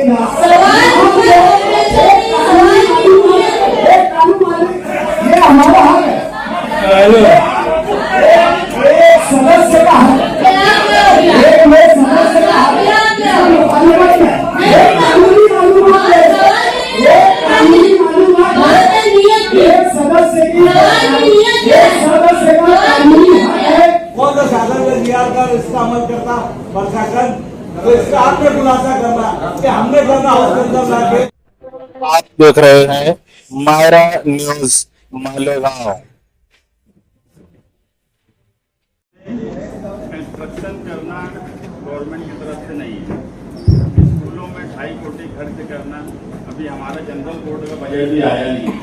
ये हमारा हक है, सदस्य का हक है, सदस्य का हक इसका अमल करता प्रशासन, तो इसका आपने खुलासा करना कि हमने करना हाउस के अंदर लाके। आप देख रहे हैं मायरा न्यूज मालेगांव। कंस्ट्रक्शन करना गवर्नमेंट की तरफ से नहीं है, स्कूलों में 2.5 कोटी खर्च करना। अभी हमारा जनरल बोर्ड का बजट भी आया नहीं है।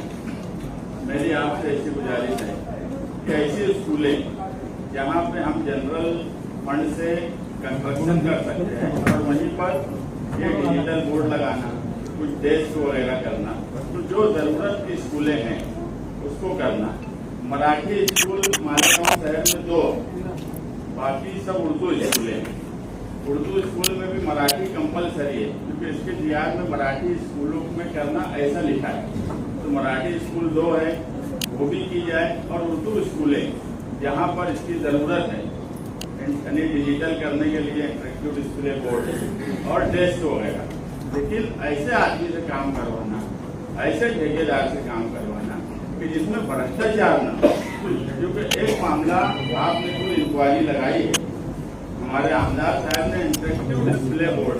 मेरी आपसे ऐसी गुजारिश है कि ऐसी स्कूलें जहाँ पे हम जनरल फंड से कंस्ट्रक्शन कर सकते हैं और वहीं पर ये डिजिटल बोर्ड लगाना, कुछ डेस्क वगैरह करना, तो जो जरूरत की स्कूलें हैं उसको करना। मराठी स्कूल मालेगांव शहर में 2, बाकी सब उर्दू स्कूलें हैं। उर्दू स्कूल में भी मराठी कंपलसरी है, क्योंकि इसके जीआर में मराठी स्कूलों में करना ऐसा लिखा है। तो मराठी स्कूल 2 है, वो भी की जाए। और उर्दू स्कूलें जहाँ पर इसकी जरूरत है, यानी डिजिटल करने के लिए इंटरेक्टिव डिस्प्ले बोर्ड और डेस्क वगैरह, लेकिन ऐसे आदमी से काम करवाना, ऐसे ठेकेदार से काम करवाना कि जिसमें भ्रष्टाचार न हो। क्योंकि एक मामला आपने कोई इंक्वायरी लगाई है, हमारे आमदार साहब ने इंटरेक्टिव डिस्प्ले बोर्ड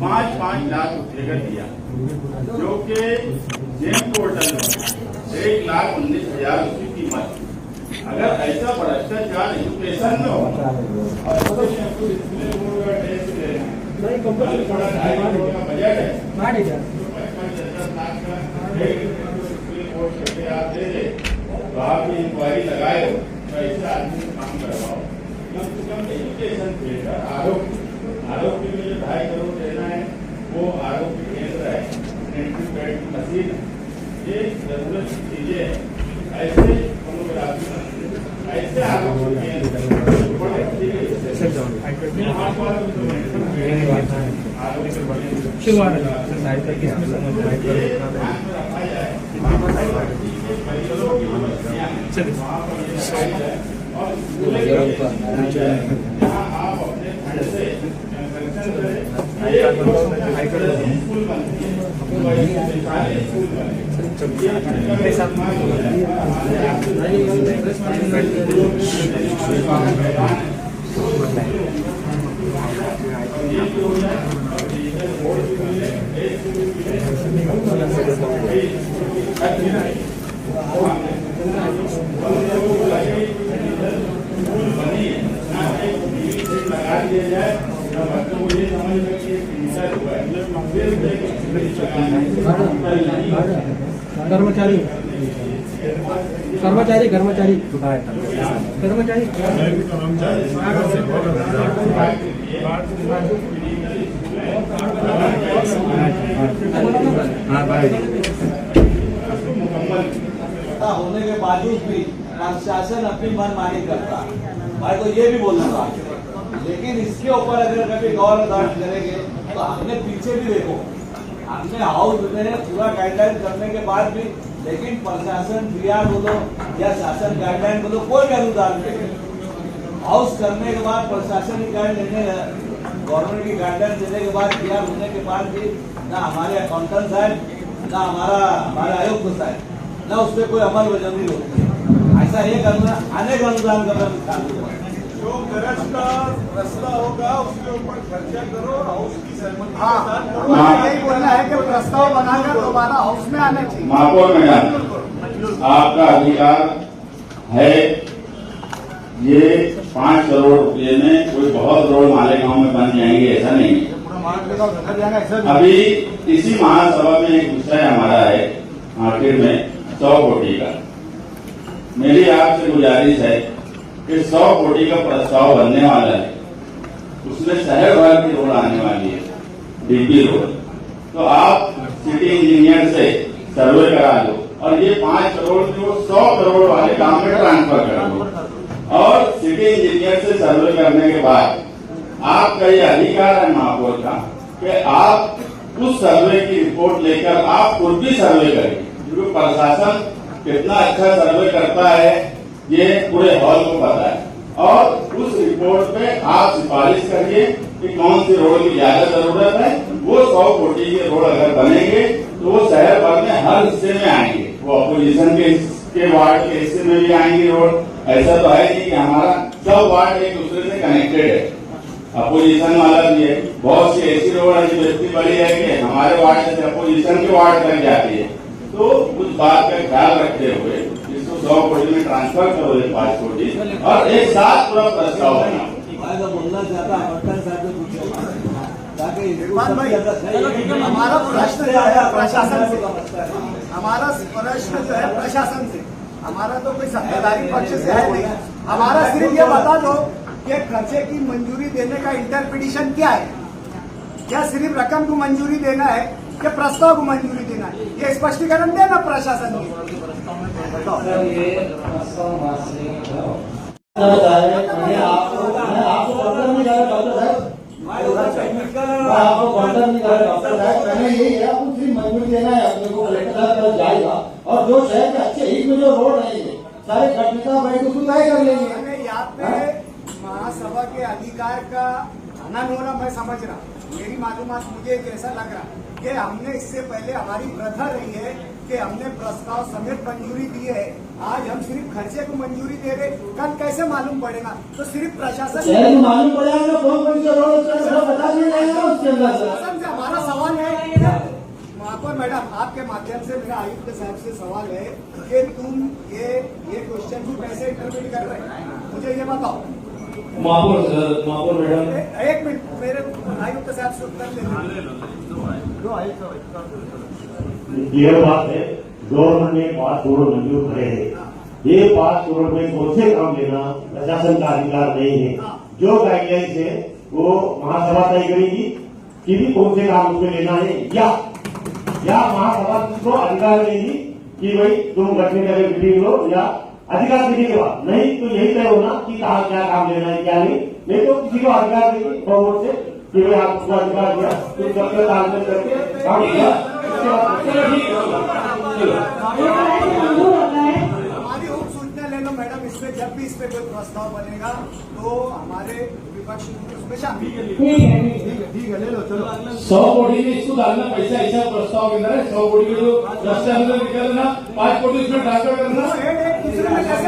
5-5 लाख रुपये का दिया, जो कि जेम पोर्टल में 1,19,000 उसकी कीमत। अगर ऐसा भ्रष्टाचार एजुकेशन में हो और डिस्प्ले बोर्ड का टेस्ट लेना, बजट है 10 लाख का डिस्प्ले बोर्ड करके आप दे दे, तो आप इंक्वायरी लगाए हो तो ऐसा आदमी काम करवाओ। कम से कम एजुकेशन देकर आरोग्य में जो 2.5 करोड़ देना है वो आरोग्य केंद्र है, एंट्री बेड की मशीन है, ये जरूरत की चीजें है। ऐसे फोनोग्राफी, ऐसे आरोग्य केंद्र कर्मचारी कर्मचारी कर्मचारी कर्मचारी होने के बावजूद भी प्रशासन अपनी मनमानी करता। भाई तो ये भी बोलना था, लेकिन इसके ऊपर अगर कभी गौर करेंगे तो हमने पीछे भी देखो, हमने हाउस में पूरा गाइडलाइन करने के बाद भी, लेकिन प्रशासन डीआर बोलो या शासन गाइडलाइन बोलो, कोई भी अनुदान नहीं। हाउस करने के बाद प्रशासन की गाइडलाइन लेने, गवर्नमेंट की गाइडलाइन देने के बाद डीआर होने के बाद भी ना हमारे अकाउंटेंट साहब, ना हमारे आयुक्त साहब, ना उस पर कोई अमल वजनी होती है। ऐसा एक अनेक अनुदान का जो गरज का रास्ता होगा उसके ऊपर खर्चा करो, हाउस की सहमति के साथ। यही बोलना है कि प्रस्ताव बनाकर दोबारा हाउस में आना चाहिए। महापौर मैडम, आपका अधिकार है। ये 5 करोड़ रुपये में कोई बहुत रोड मालेगांव में बन जाएंगे ऐसा नहीं है। अभी इसी महासभा में एक विषय हमारा है आखिर में 100 कोटी का। मेरी आपसे गुजारिश है कि 100 कोटी का प्रस्ताव बनने वाला है, उसमें शहर भर की रोड आने वाली है, डीपी रोड। तो आप सिटी इंजीनियर से सर्वे करा दो और ये 5 करोड़ जो 100 करोड़ वाले काम में ट्रांसफर कर दो। और सिटी इंजीनियर से सर्वे करने के बाद आपका ये अधिकार है महापौर का कि आप उस सर्वे की रिपोर्ट लेकर आप खुद भी सर्वे करिए, क्योंकि प्रशासन कितना अच्छा सर्वे करता है ये पूरे हॉल को पता है। और उस रिपोर्ट पे आप सिफारिश करिए कि कौन सी रोड की ज्यादा जरूरत है। वो 100 कोटी के रोड अगर बनेंगे तो वो शहर भर में हर हिस्से में आएंगे, वो अपोजिशन के वार्ड के हिस्से में भी आएंगे रोड। ऐसा तो है नहीं कि हमारा सब वार्ड एक दूसरे से कनेक्टेड है, अपोजिशन वाला भी है। बहुत सी ऐसी रोड है जो इतनी बड़ी है कि हमारे वार्ड से अपोजिशन के वार्ड तक जाती है। तो उस बात का ख्याल रखते हुए इसको 100 कोटी में ट्रांसफर करो, 5 कोटी, और एक साथ पूरा प्रस्ताव बनाओ। मैं तो बोलना चाहता पट्टन साहब से पूछे ताकि हमारा प्रश्न जो है प्रशासन से, हमारा प्रश्न जो है प्रशासन से, हमारा तो कोई सत्ताधारी पक्ष से है नहीं। हमारा सिर्फ ये बता दो कि खर्चे की मंजूरी देने का इंटरप्रिटेशन क्या है, क्या सिर्फ रकम को मंजूरी देना है कि प्रस्ताव को मंजूरी देना है, ये स्पष्टीकरण देना प्रशासन को। आपको कॉन्टर नहीं जा रहा डॉक्टर साहब, आपको कॉन्टर नहीं जा रहा डॉक्टर साहब। मैंने यही है, आपको सिर्फ मंजूरी देना है, अपने को कलेक्टर साहब जाएगा और जो शहर के अच्छे हित में जो रोड रहेंगे सारे खटका बैठ के उसको तय कर लेंगे। मैंने यहाँ पे महासभा के अधिकार का हनन होना मैं समझ रहा हूँ। मेरी मालूमात मुझे एक ऐसा लग रहा कि हमने इससे पहले हमारी प्रथा रही है कि हमने प्रस्ताव समेत मंजूरी दी है, आज हम सिर्फ खर्चे को मंजूरी दे रहे, कल कैसे मालूम पड़ेगा? तो सिर्फ प्रशासन मालूम पड़ेगा ना कौन कौन से रोड बता दिया जाएगा उसके अंदर। प्रशासन से हमारा सवाल है, महापौर मैडम आपके माध्यम से मेरा आयुक्त साहब से सवाल है कि तुम ये क्वेश्चन को कैसे इंटरप्रेट कर रहे हैं, मुझे ये बताओ। महापौर मैडम एक मिनट, मेरे आयुक्त साहब से उत्तर ले लो। ये बात है, गवर्नमेंट ने 5 करोड़ मंजूर करे हैं। ये 5 करोड़ में कौन से काम लेना प्रशासन का अधिकार नहीं है। जो गाइडलाइंस है वो महासभा तय करेगी कि भी कौन से काम उसमें लेना है, या महासभा को अधिकार देगी कि भाई तुम गठन करके मीटिंग लो, या अधिकार देने के बाद नहीं तो यही तय होना कि कहाँ क्या काम लेना है क्या नहीं तो किसी को अधिकार देगी बहुमत से कि भाई आपको अधिकार दिया, तुम सबके काम करके काम किया। हमारी उप सूचना ले लो मैडम, इसमें जब भी इस पे कोई प्रस्ताव बनेगा तो हमारे विपक्ष उसमें शामिल। ठीक है ले लो, चलो 100 कोटी में इसको डालना पैसा, ऐसा प्रस्ताव के अंदर है। 100 कोटी के जो रास्ते अंदर निकलना, 5 कोटी इसमें ट्रांसफर करना। एक दूसरे में कैसे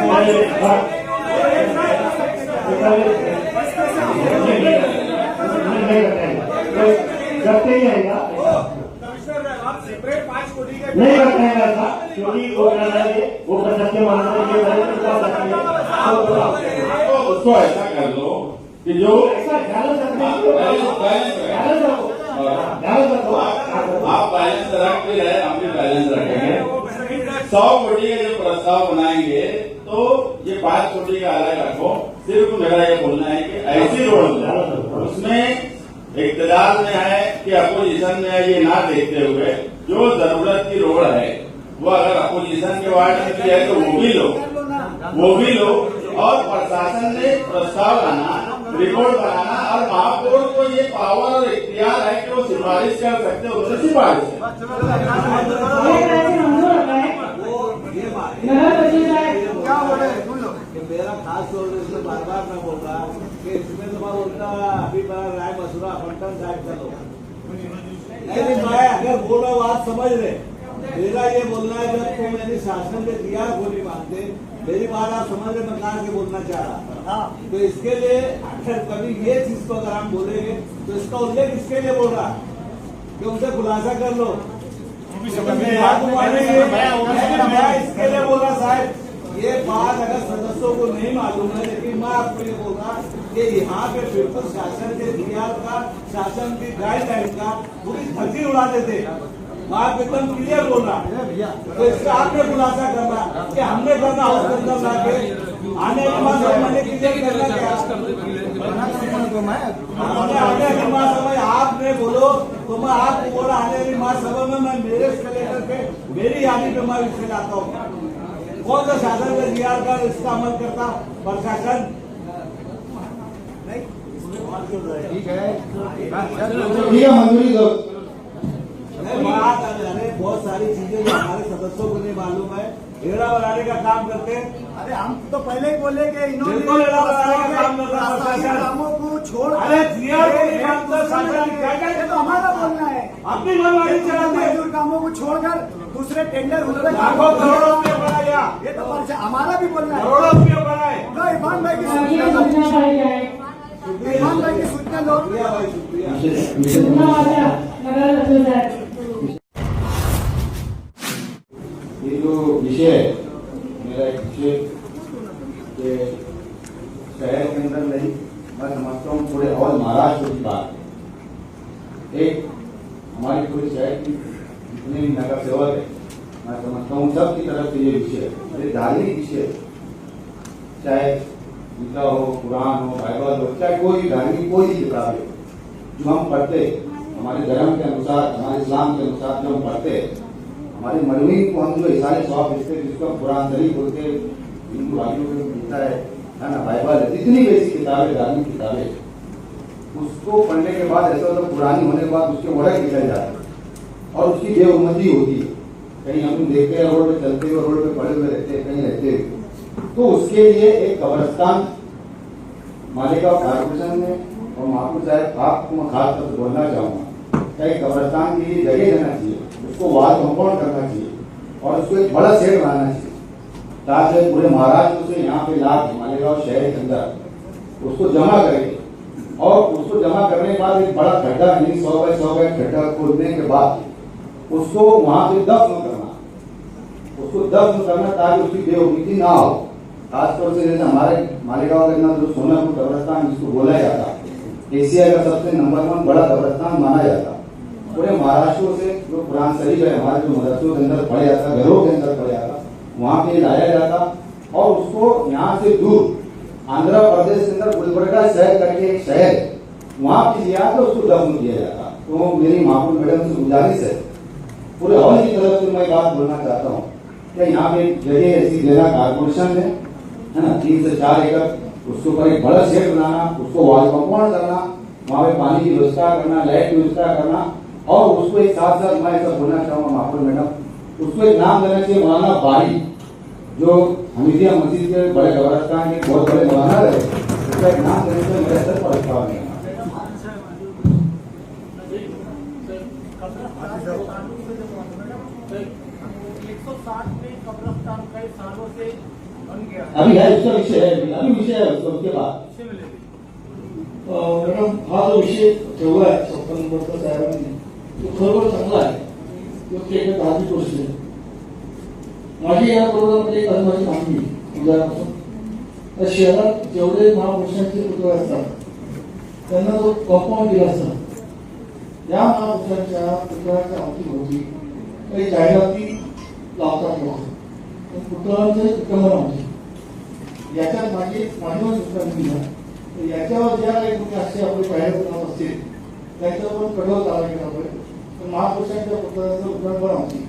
करते ही रहेगा, सेपरेट 5 कोटी के नहीं करते हैं ऐसा, क्योंकि वो कहना है वो सत्य मानना उसको ऐसा कर लो कि जो आप बैलेंस रख भी रहे, हम भी बैलेंस रखेंगे। 100 कोटी का जो प्रस्ताव बनाएंगे तो ये 5 कोटी का अलग रखो। सिर्फ मेरा ये बोलना है कि ऐसी रोड उसमें इख्तियार में है कि अपोजिशन में है, ये ना देखते हुए जो जरूरत की रोड है वो अगर अपोजिशन के वार्ड में भी है तो वो भी लो और प्रशासन ने प्रस्ताव लाना, रिपोर्ट बनाना और महापौर को ये पावर और इख्तियार है कि वो सिफारिश कर सकते हैं, उनसे सिफारिश क्या बोल रहे हैं? मेरा खास तौर से इसमें बार बार मैं बोल रहा कि इसमें तो बोलता अभी बड़ा राय मसूरा फंटन साइड चलो नहीं, मैं अगर बोल रहा हूँ आप समझ रहे, मेरा ये बोलना है जब तो मैंने शासन ने दिया गोली मारते, मेरी बात आप समझ रहे, मैं कहा के बोलना चाह रहा तो इसके लिए अगर कभी ये चीज को अगर हम बोलेंगे तो इसका उल्लेख इसके लिए बोल रहा कि उनसे खुलासा कर लो। मैं इसके लिए बोल रहा साहब, ये बात अगर सदस्यों को नहीं मालूम है, लेकिन मैं आपको ये बोल रहा कि यहाँ पे बिल्कुल शासन के दिया का, शासन की गाइडलाइन का पूरी धज्जी उड़ा देते। मैं आपको एकदम क्लियर बोल रहा, तो इसका आपने खुलासा करना कि हमने करना हॉस्पिटल लाके आने वाली महासभा क्लियर करना क्या आने वाली महासभा आपने बोलो तो मैं आपको बोला आने वाली महासभा में मैं मेरे से लेकर के मेरी यादी पे मैं इससे लाता हूँ। कौन सा शासन का जीआर का इसका अमल करता प्रशासन नहीं? ठीक है मंजूरी दो। सारी चीजें जो हमारे सदस्यों को नहीं मालूम है, एड़ा बनाने का काम करते हैं। अरे हम तो पहले ही बोले कि इन्होंने बिल्कुल एड़ा बनाने का काम कर रहा है प्रशासन। कामों को छोड़ अरे जिया को नहीं मानते शासन क्या क्या ये तो हमारा बोलना है। अपनी मनमानी चलाते हैं। मजदूर कामों को छोड़कर दूसरे टेंडर उन पे लाखों करोड़ों रुपये बनाया, ये तो हमारा भी बोलना है। करोड़ों रुपये बनाए। लो इरफान भाई की सूचना लो, इरफान भाई की सूचना लो। शुक्रिया भाई, शुक्रिया। ये जो विषय है, मेरा एक विषय कि शहर के अंदर नहीं, मैं समझता हूँ पूरे और महाराष्ट्र की बात है। एक हमारी पूरे शहर की जितने भी नगर सेवक है, मैं समझता हूँ सबकी तरफ से ये विषय है। अरे धार्मिक विषय, चाहे गीता हो, कुरान हो, बाइबल हो, चाहे कोई भी धार्मिक कोई भी किताब हो, जो हम पढ़ते हमारे धर्म के अनुसार, हमारे इस्लाम के अनुसार जो हम पढ़ते, हमारे मरमीन को हम जो इसारे सवाब देते हैं, जिसको कुरान शरीफ बोलते हैं, हिंदू भाइयों को मिलता है ना, बाइबल है, जितनी भी ऐसी किताबें, धार्मिक किताबें, उसको पढ़ने के बाद ऐसा होता है पुरानी होने के बाद उसके वर्ड निकल जाता है और उसकी बेउम्मती होती है। कहीं हम देखते हैं रोड पे चलते हुए, रोड पे पड़े हुए रहते हैं, कहीं रहते हुए, तो उसके लिए एक कब्रिस्तान मालेगांव कारपोरेशन में और महापुर साहब आपको मैं खास तौर से बोलना चाहूँगा, कहीं कब्रिस्तान के लिए जगह देना चाहिए, उसको वाल कंपाउंड करना चाहिए और उसको एक बड़ा शेड बनाना चाहिए, ताकि पूरे महाराष्ट्र से यहाँ पे लाभ मालेगांव शहर के अंदर उसको जमा करेंगे और उसको जमा करने के बाद एक बड़ा गड्ढा, यानी 100 बाय 100 का गड्ढा खोदने के बाद उसको वहां पे दफन करना, उसको दफन करना ताकि उसकी बेउम्मीदी ना हो। खासतौर से जैसे हमारे मालेगांव के अंदर जो सोनापुर कब्रिस्तान जिसको बोला जाता, एशिया का सबसे नंबर 1 बड़ा कब्रिस्तान माना जाता, पूरे महाराष्ट्र से जो कुरान शरीफ है हमारे जो मदरसों के अंदर पढ़ा जाता, घरों के अंदर पढ़ा जाता, वहां पे लाया जाता और उसको यहाँ से दूर आंध्र प्रदेश के अंदर गुलबर्गा शहर करके एक शहर है, वहां पे लिया तो उसको दफन किया जाता। तो मेरी महापुर मैडम से गुजारिश है, पूरे हॉल की तरफ से मैं बात बोलना चाहता हूँ कि यहाँ पे जगह ऐसी देना कारपोरेशन है ना, 3 से 4 एकड़, उसके ऊपर एक बड़ा शेड बनाना, उसको वॉल कंपाउंड करना, वहाँ पे पानी की व्यवस्था करना, लाइट की व्यवस्था करना और उसको एक साथ साथ मैं ऐसा बोलना चाहूंगा महापुर मैडम, उसको एक नाम देना चाहिए मौलाना बारी, जो हमीदिया मस्जिद के बड़े कब्रिस्तान के बहुत बड़े मौलाना रहे, उसका एक नाम देने से मेरे सर पर प्रस्ताव है। अभी है उसका विषय है, अभी विषय है उसका, उसके बाद मॅडम हा जो विषय ठेवला आहे 56 वर्ष साहेबांनी, तो खरोखर चांगला आहे, तो एक धार्मिक गोष्ट आहे. माझी या प्रोग्राममध्ये एक अनुभवाची मागणी उदाहरणार्थ, तर शहरात जेवढे महापुरुषांचे पुतळे असतात त्यांना जो कंपाऊंड दिला असता, या महापुरुषांच्या पुतळ्याच्या अवतीभोवती काही जाहिराती लावतात लोक, पुतळ्यांचे विक्रमण होते. याच्यात माझी सूचना दिली, याच्यावर ज्या काही तुम्ही असे आपले जाहीर करत असतील त्यांच्यावर कठोर कारवाई केला पाहिजे. तर महापुरुषांच्या पुतळ्याचं उद्घाटन होती,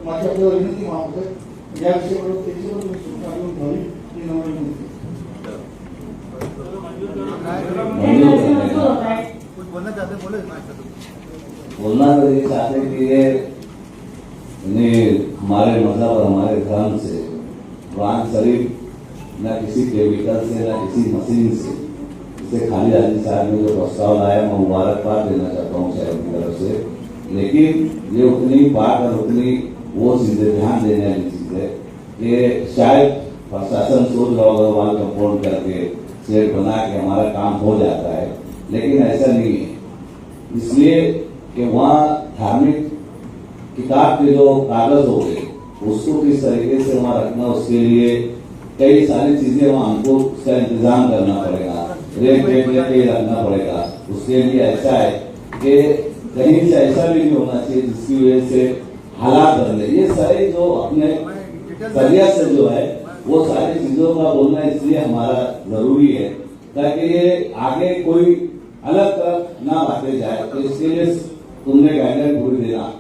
माझी आपल्याला विनंती महापुरुष या विषयावर त्याची पण तुम्ही सूचना घेऊन घ्यावी ही नम्र विनंती. कुछ बोलना चाहते बोले बोलना तो ये चाहते कि ये हमारे मजहब और हमारे धर्म से कुरान शरीफ न किसी केमिकल से न किसी मशीन से, इसे खाली आदमी साहब ने जो प्रस्ताव लाया मैं मुबारकबाद देना चाहता हूँ शहर की तरफ से, लेकिन ये उतनी बात और उतनी वो चीजें ध्यान देने वाली चीज है कि शायद प्रशासन सोच रहा होगा वहां कंपाउंड करके शेड बना के हमारा काम हो जाता है, लेकिन ऐसा नहीं है। इसलिए कि वहाँ धार्मिक किताब के जो कागज हो गए उसको किस तरीके से वहाँ रखना, उसके लिए कई सारी चीजें वहाँ हमको उसका इंतजाम करना पड़ेगा, रेट रेट लेके रखना पड़ेगा। उसके लिए ऐसा है कि कहीं से ऐसा भी नहीं होना चाहिए जिसकी वजह से हालात बदले। ये सारे जो अपने तबियत से जो है वो सारी चीजों का बोलना इसलिए हमारा जरूरी है ताकि ये आगे कोई अलग तरफ ना बांटे जाए, तो इसके लिए तुमने गाइडलाइन पूरी देना।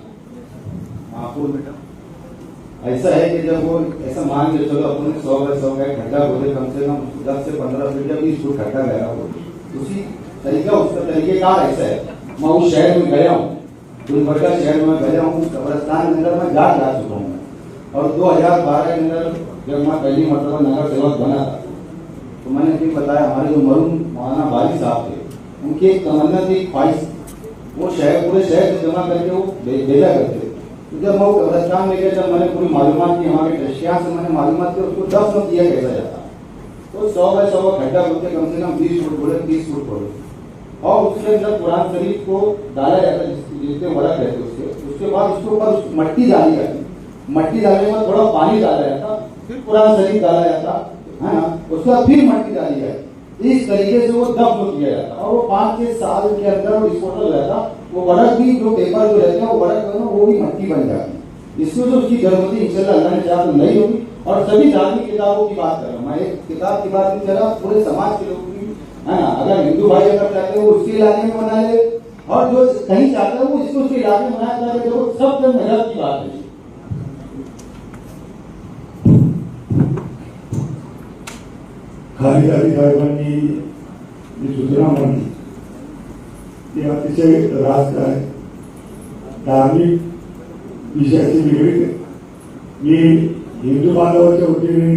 महापुर मैडम ऐसा है कि जब वो ऐसा मान के चलो अपने 100 बाय 100 का खड्डा बोले, कम से कम 10 से 15 फीट या 20 फुट खड्डा गया हो, उसी तरीका उसका तरीकेकार ऐसा है। मैं उस शहर में गया हूँ, गुलबर्गा शहर में गया हूँ, कब्रस्तान के अंदर मैं जा चुका हूँ। और 2012 के अंदर जब मैं पहली मरतबा नगर सेवक बना था तो मैंने भी बताया, हमारे जो मरूम मौलाना वाली साहब थे, उनकी एक तमन्ना थी, ख्वाहिश, वो शहर पूरे शहर से जमा करके वो भेजा करते। तो जब मैं वो कब्रस्तान में गया, जब मैंने पूरी मालूमात की, वहाँ के ट्रस्टियाँ से मैंने मालूमात की उसको दफन किया कैसा जाता, तो 100 बाय 100 खड्डा बोलते, कम से कम 20 फुट बोले, 30 फुट बोले, और उसके अंदर कुरान शरीफ को डाला जाता, जिसके बड़ा कहते उसके बाद उसके ऊपर मट्टी डाली जाती, मट्टी डालने के बाद थोड़ा पानी डाला जाता, फिर कुरान शरीफ डाला जाता है ना, उसके बाद फिर मट्टी डाली जाती। इस तरीके से वो दफन किया जाता और वो 5-6 साल के अंदर वो डिस्पोजल रहता। वो बड़क भी जो पेपर जो रहते हैं वो बड़क जो है वो भी मट्टी बन जाती। इसमें तो उसकी गर्भवती इंशाल्लाह अल्लाह ने चाहा तो नहीं होगी। और सभी धार्मिक किताबों की बात कर रहा हूँ मैं, एक किताब की बात नहीं कर रहा, पूरे समाज के लोगों की है ना। अगर हिंदू भाई अगर चाहते हैं वो उसके इलाके में बना ले, और जो कहीं चाहते हैं वो इसको उसके इलाके में बनाया जाए, तो सब मजहब की बात है। खासदारी साहेबांनी जी सूचना मांडली ती अतिशय रास्त आहे, धार्मिक विषयाची निगडीत आहे। मी हिंदू बांधवाच्या वतीने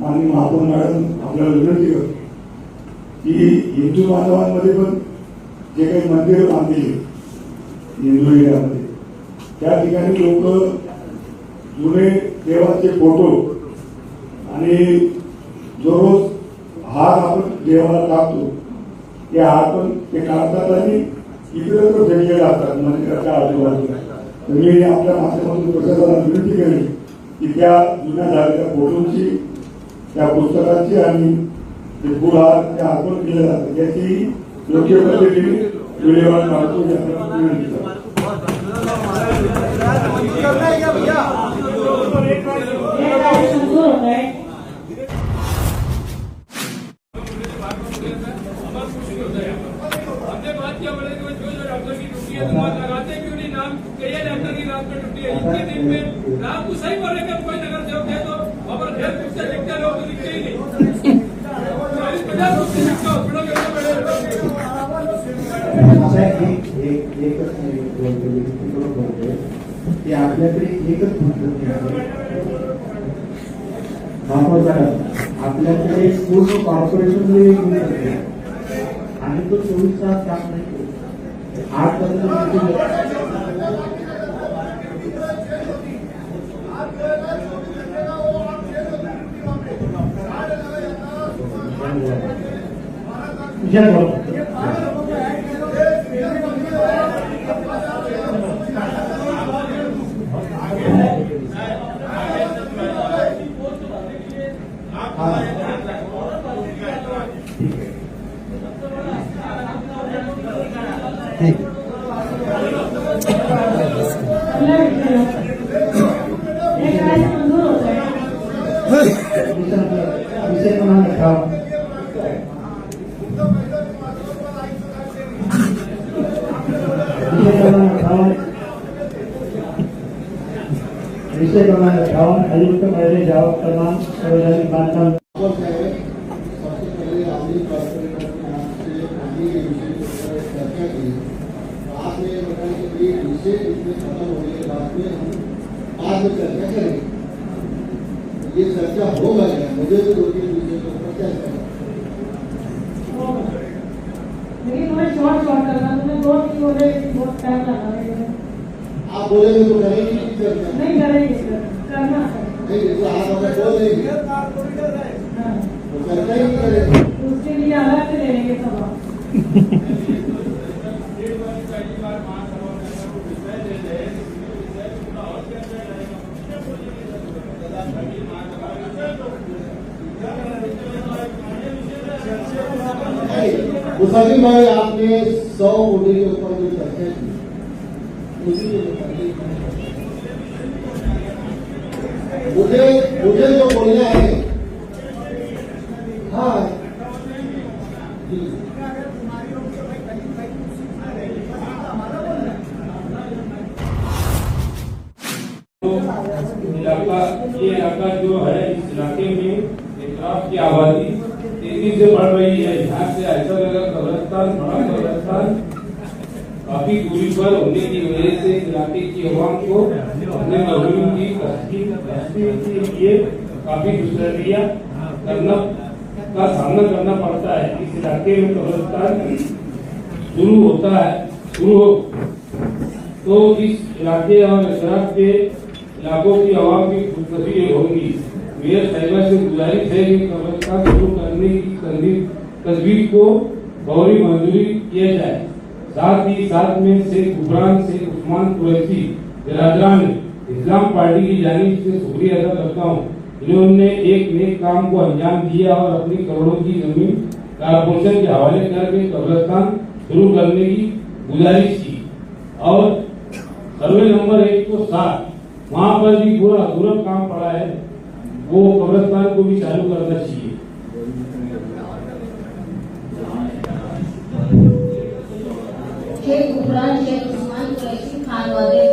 माननीय महापौर मॅडम आपल्याला विनंती करतो की हिंदू बांधवांमध्ये पण जे काही मंदिरं बांधलेली हिंदू एरियामध्ये त्या ठिकाणी लोक जुने देवाचे फोटो आणि जो रोज हार आपण देवाला टाकतो ते हार पण ते काढतात आणि इकडे फेकले जातात मंदिराच्या आजूबाजूला। तर मी आपल्या माध्यमातून प्रशासनाला विनंती केली की त्या जुन्या झालेल्या फोटोंची, त्या पुस्तकाची आणि ते फुलहार ते अर्पण केले जातात याची योग्य पद्धतीने विल्हेवाट लावतो विनंती करतो। आपल्याकडे एकच पद्धती आहे, आपल्याकडे पूर्ण कॉर्पोरेशन आणि तो 24 तास काम नाही करत। 8 विषय क्रमांक 58 आयुक्त पहले जवाब क्रमांक सार्वजनिक बांधकाम। सबसे पहले आदमी कॉर्पोरेटर के नाम से पानी के विषय पर चर्चा की। आपने बताया कि ये विषय इसमें खत्म होने के बाद में हम आज में चर्चा करेंगे। ये चर्चा होगा क्या, मुझे तो 2-3 विषय पर चर्चा करना, लेकिन मैं शॉर्ट करना, तुम्हें 2-3 हो रहे बहुत टाइम लगा रहे हैं। आप बोलेंगे तो करेंगे कि चर्चा नहीं करेंगे, करना नहीं, जैसे आप अगर बोल देंगे तो चर्चा ही नहीं करेंगे, उसके लिए अलग से लेंगे सभा। मुसाफिर भाई आपने 100 कोटी के ऊपर जो चर्चा की उसी के मुझे जो बोलना है, हाँ ये इलाका जो है, इस इलाके में इतराफ की आबादी तेजी से बढ़ रही है। यहाँ से ऐसा लगा कब्रिस्तान, बड़ा कब्रिस्तान काफी दूरी पर होने की वजह से इलाके की आवाम को अपने मजदूरों की तस्दीक के लिए काफी दुश्मनियां का सामना करना पड़ता है। इस इलाके में कब्रिस्तान शुरू हो तो इस इलाके और इशराक के इलाकों की आवाम की खुदकशी होगी। मेयर साहिबा से गुजारिश है कि कब्रिस्तान शुरू करने की तजवीज को फौरी मंजूरी किया जाए। साथ में शेख गुफरान शेख उस्मान कुरैशी बिरादरान इस्लाम पार्टी की जानिब से शुक्रिया अदा करता हूँ। इन्होंने एक नेक काम को अंजाम दिया और अपनी करोड़ों की जमीन कारपोरेशन के हवाले करके कब्रिस्तान शुरू करने की गुजारिश की और सर्वे नंबर 107 वहाँ पर भी पूरा अधूरा काम पड़ा है, वो कब्रिस्तान को भी चालू करना चाहिए। शेख गुफरान शेख उस्मान कुरैशी खान वाले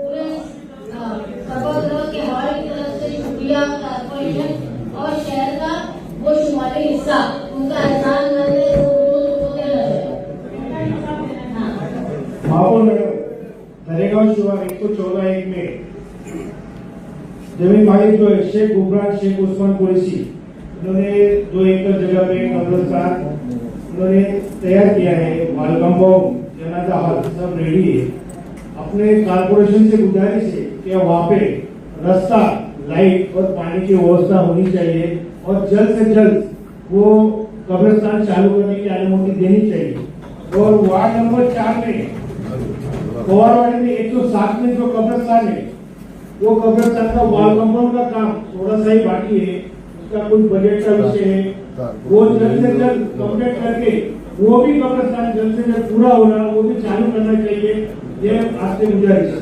पूरे सभागृह के हवाले की तरफ से शुक्रिया कारपोरेशन और शहर का वो शुमारी हिस्सा उनका एहसान करने दरेगांव शिवार 114 में जमीन मालिक जो है शेख गुफरान शेख उस्मान कुरैशी, उन्होंने 2 एकड़ जगह पे कब्रिस्तान उन्होंने तैयार किया है। मालगंबो जनाजा हॉल सब रेडी है। अपने कारपोरेशन से गुजारिश है कि वहाँ पे रास्ता लाइट और पानी की व्यवस्था होनी चाहिए और जल्द से जल्द वो कब्रिस्तान चालू करने की अनुमति देनी चाहिए। और वार्ड नंबर 4 में कोवारवाड़ी में 107 में जो कब्रिस्तान है वो कब्रिस्तान का वॉल कंपाउंड का काम थोड़ा सा ही बाकी है, उसका कुछ बजट का विषय है, वो जल्द से जल्द कंप्लीट करके वो भी कब्रिस्तान जल्द से जल्द पूरा होना वो भी चालू करना चाहिए। ये आपसे गुजारिश है।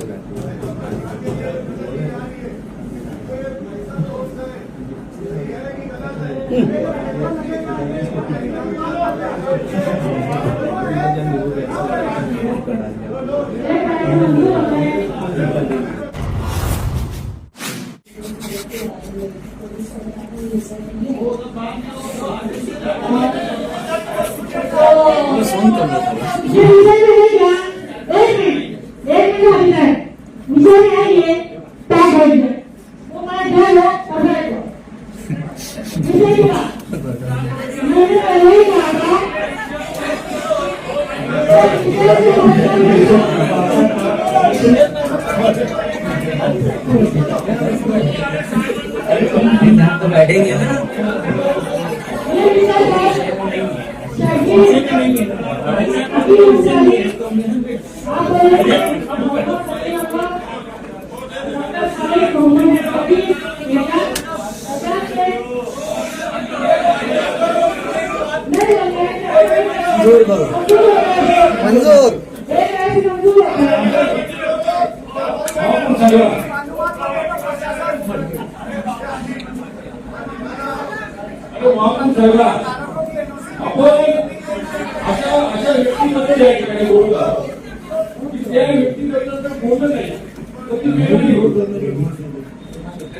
बैठेंगे ना मंजूर अशा व्यक्तीमध्ये जायचं बोलला त्या व्यक्तीबद्दल तर बोललं नाही तर ती वेगळी होत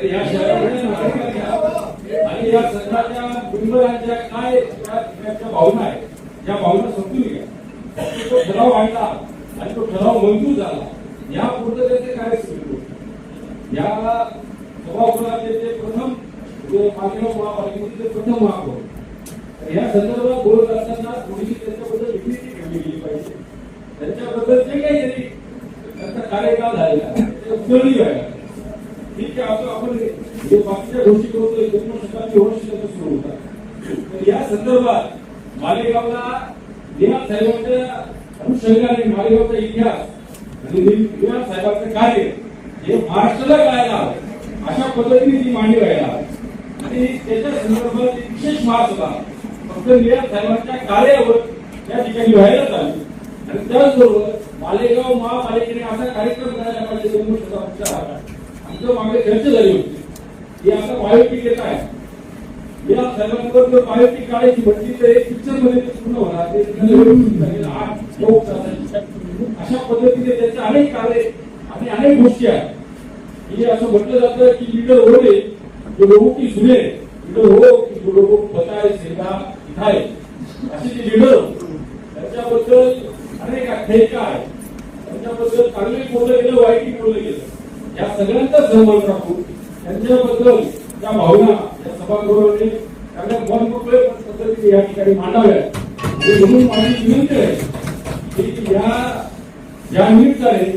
या शहरामध्ये आणि या सरकारच्या गुंडरांच्या काय भावना आहे या भावना समजून घ्या। तो ठराव आणला आणि तो ठराव मंजूर झाला या पूर्ततेचे कार्य सुरू या सभागृहाचे ते प्रथम मागील महापालिकेचे प्रथम महापौर या संदर्भात बोलत असताना थोडीशी त्यांच्याबद्दल विकृती ठेवली गेली पाहिजे। त्यांच्याबद्दल जे काही तरी त्यांचा कार्यकाळ झालेला ते उजळली व्हायला ठीक आहे। आपण जे बाकीच्या गोष्टी करतोय जन्म शताब्दी वर्ष त्याचा सुरू होता तर या संदर्भात मालेगावला निवास साहेबांच्या अनुषंगाने मालेगावचा इतिहास आणि निवास साहेबांचं कार्य हे महाराष्ट्राला कळायला हवं अशा पद्धतीने ती मांडली व्हायला आणि त्याच्या संदर्भात विशेष महासभा फक्त निवास साहेबांच्या कार्यावर त्या ठिकाणी व्हायला चालली आणि त्याचबरोबर मालेगाव महापालिकेने असा कार्यक्रम करायला पाहिजे जन्म शताब्दीच्या आमच्या मागे चर्चा झाली होती की आता बायोपिक येत आहे या साहेबांवर जर बायोपिक काढायची म्हटली तर एक पिक्चर मध्ये पूर्ण होणार अशा पद्धतीने त्याचे अनेक कार्य आणि अनेक गोष्टी आहेत की असं म्हटलं जातं की लीडर होणे जो लोगों की सुने लीडर हो की जो लोगों को बताए सेवा दिखाए असे जे लीडर त्याच्याबद्दल अनेक ठेका आहे त्यांच्याबद्दल चांगले बोललं गेलं वाईटही बोललं गेलं या सगळ्यांचा सहभाग राखून त्यांच्याबद्दल त्या भावना या सभागृहाने त्यांना मन मोकळे पद्धतीने या ठिकाणी मांडाव्यात म्हणून माझी विनंती आहे की या निमित्ताने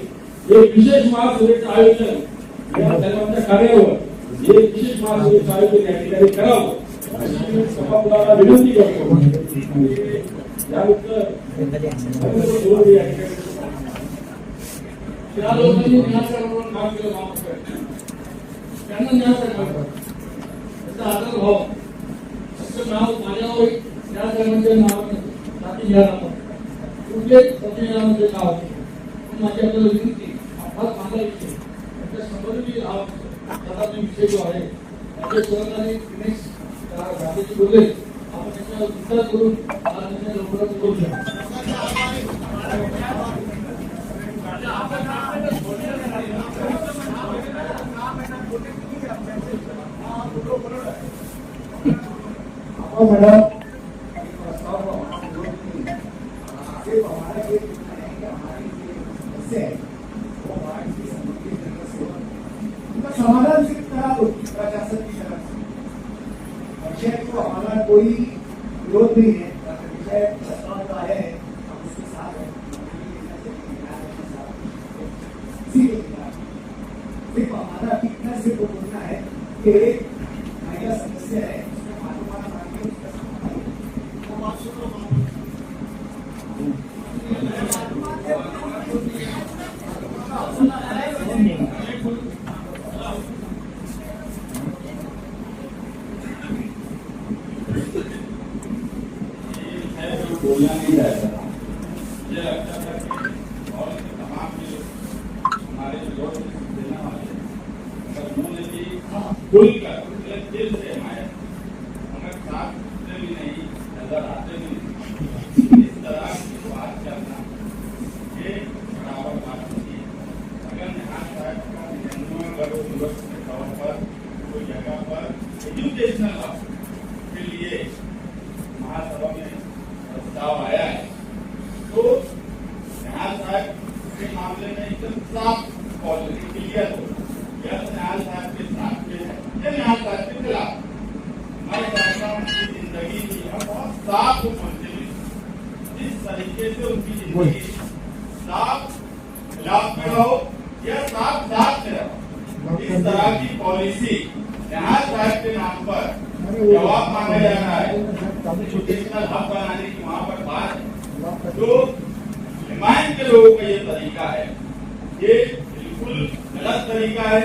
एक विशेष महासभेचं आयोजन या सर्वांच्या कार्यावर एक विशेष महासभेचं आयोजन या ठिकाणी करावं अशी सभागृहाला विनंती करतो त्यानंतर त्या लोकांनी न्यायालयाबरोबर काम केलं त्यांना न्यायालय त्याचा आदर भाव असं नाव माझ्यावर त्या धर्माच्या नावाने जाती घ्या कुठले संविधानामध्ये नाव माझी आपल्याला विनंती अपघात माझा विषय त्याच्या संबंधी विषय जो आहे माझे सहकारी दिनेश गांधीजी बोलले आपण त्याचा विचार करून लवकरात करू शकतो मैडम समाधान सिर्फ करा दो प्रशासन की तरफ से विषय को हमारा कोई विरोध नहीं है विषय प्रस्ताव का है हम उसके साथ हैं सिर्फ हमारा इतना सिर्फ बोलना है कि एक महिला सदस्य है बोलना नहीं रहता मुझे लगता था कि और तमाम हमारे लोग देना वाले उन्होंने भी खुलकर दिल से हमारे हमें साथ भी नहीं नजर आते भी इस तरह की बात करना ये बराबर बात नहीं है अगर यहाँ गवर्नमेंट के तौर पर कोई जगह पर एजुकेशनल के लिए महासभा में प्रस्ताव आया है तो न्याय साहब के मामले में एकदम साफ पॉलिसी क्लियर हो यह न्याय साहब के साथ में है या न्याय साहब के खिलाफ मैं चाहता हूँ उनकी जिंदगी की बहुत साफ मंजिल जिस तरीके से उनकी जिंदगी साफ खिलाफ में रहो या साफ साथ में रहो इस तरह की पॉलिसी न्याय साहब के नाम पर जवाब मांगा जा रहा है एजुकेशनल हब बनाने की वहां पर बात है जो हिमायत के लोगों का ये तरीका है ये बिल्कुल गलत तरीका है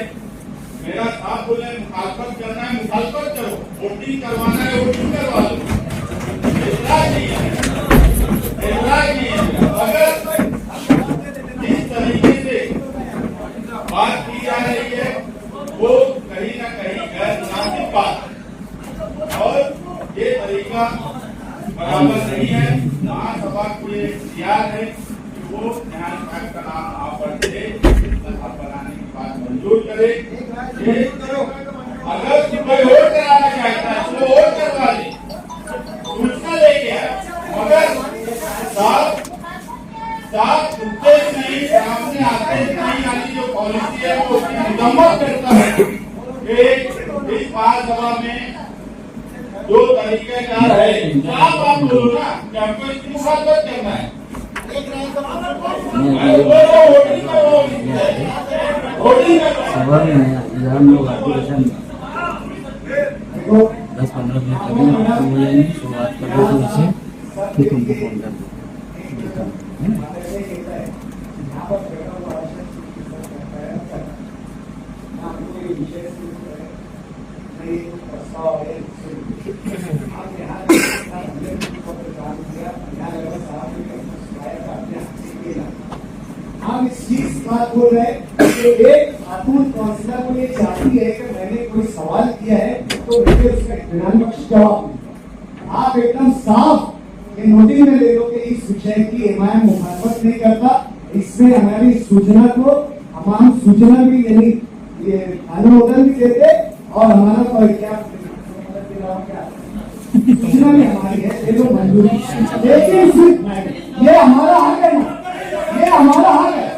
मेरा साथ बोले मुखालफत करना है मुखालफत करो वोटिंग करवाना है वोटिंग करवा लो ऐतराज नहीं है अगर जिस तरीके से बात की जा रही है वो कहीं ना कहीं गैर मुनासिब बात और ये तरीका बराबर नहीं है महासभा को ये इख्तियार है कि वो न्याय साहब का नाम वहां पर दे बनाने की बात मंजूर करे अगर कोई वोट कराना चाहता है तो वोट करवा दे सूचना लेके आए मगर साफ उद्देश्य नहीं सामने आते नहीं आने जो पॉलिसी है वो उसकी मजम्मत करता है कि इस महासभा में दो तरीके का है आप बोलो ना कि हमको इसकी मुखालफत करना है सभा में हम लोग एप्लीकेशन 10-15 मिनट लगेंगे शुरुआत कर रहे थे फिर तुमको फोन कर हम इस चीज बात बोल रहे हैं कि एक खातून काउंसिलर को ये चाहती है कि मैंने कोई सवाल किया है तो मुझे उसका इत्मीनान बख्श जवाब दे। आप एकदम साफ ये नोटिस में ले लो कि इस विषय की एमआईएम मुखालफत नहीं करता इसमें हमारी सूचना को हम सूचना भी यानी ये अनुमोदन भी देते और हमारा क्या सूचना भी हमारी है ये तो मंजूरी लेकिन सिर्फ ये हमारा हक है ना, ये हमारा हक है।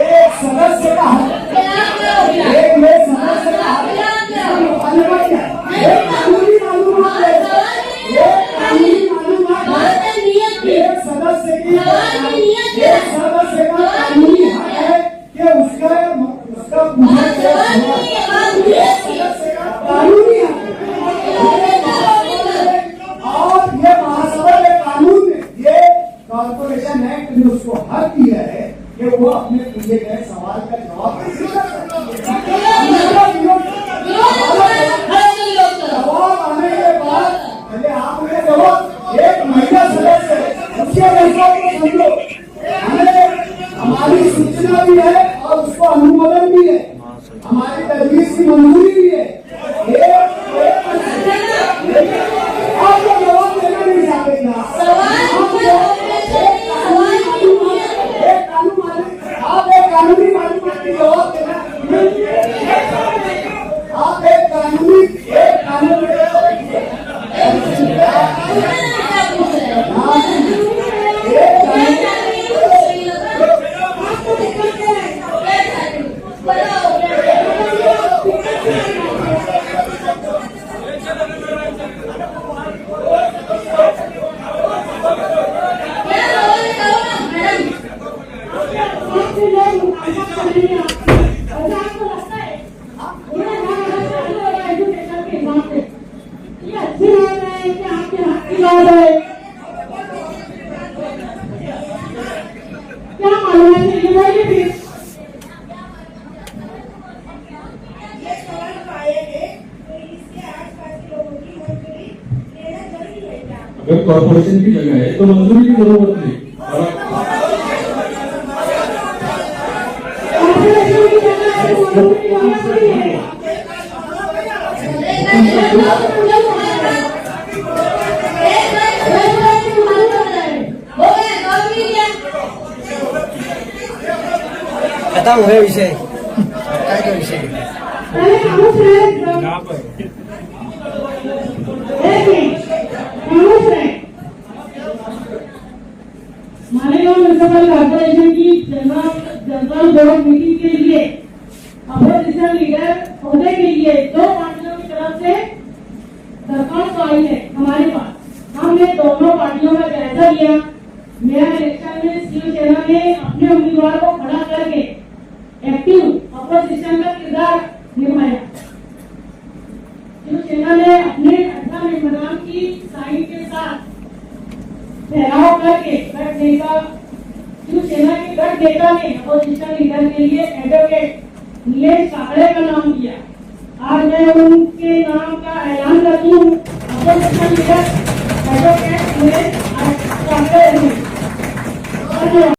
एक सदस्य का हक, एक में सदस्य का हक, मालूमात क्या है? एक कानूनी मालूमात है, एक कानूनी मालूमात है, एक सदस्य का कानूनी हक है कि उसका पूछा जाए, कानूनी हक है। और ये महासभा के कानून ने, ये कॉर्पोरेशन एक्ट ने उसको हक दिया है कि वो अपने पूछे गए सवाल का जवाब जवाब आने के बाद पहले आप उन्हें जवाब, एक महिला सदस्य उसके हिसाब को समझो, हमें हमारी सूचना भी है और उसको अनुमोदन भी है, हमारी तजवीज की मंजूरी भी है। आपको जवाब देना नहीं चाहते क्या? आप एक कानूनी मालूमात की जवाब देना, आप एक कानूनी क्या मालूम है ये बोलिए फिर। अगर कॉर्पोरेशन की जगह है तो मंजूरी की जरूरत नहीं। खत्म हुए विषय, काय का विषय मालेगांव म्यूनिसिपल कॉर्पोरेशन की जनरल बोर्ड मीटिंग के लिए अपोजिशन लीडर होने के लिए दो पार्टियों की तरफ से दरखास्त आई है हमारे पास। हमने दोनों पार्टियों का जायजा लिया। मेरा इलेक्शन में शिवसेना ने अपने उम्मीदवार को खड़ा करके एक्टिव अपोजिशन का किरदार निभाया। शिवसेना ने अपने 18 मेंबरों की साइन के साथ ठहराव करके गठ नेता, शिवसेना के गठ नेता ने अपोजिशन लीडर के लिए एडवोकेट नीलेश काकड़े का नाम दिया। आज मैं उनके नाम का ऐलान करती हूँ। Opposition leader advocate Nilesh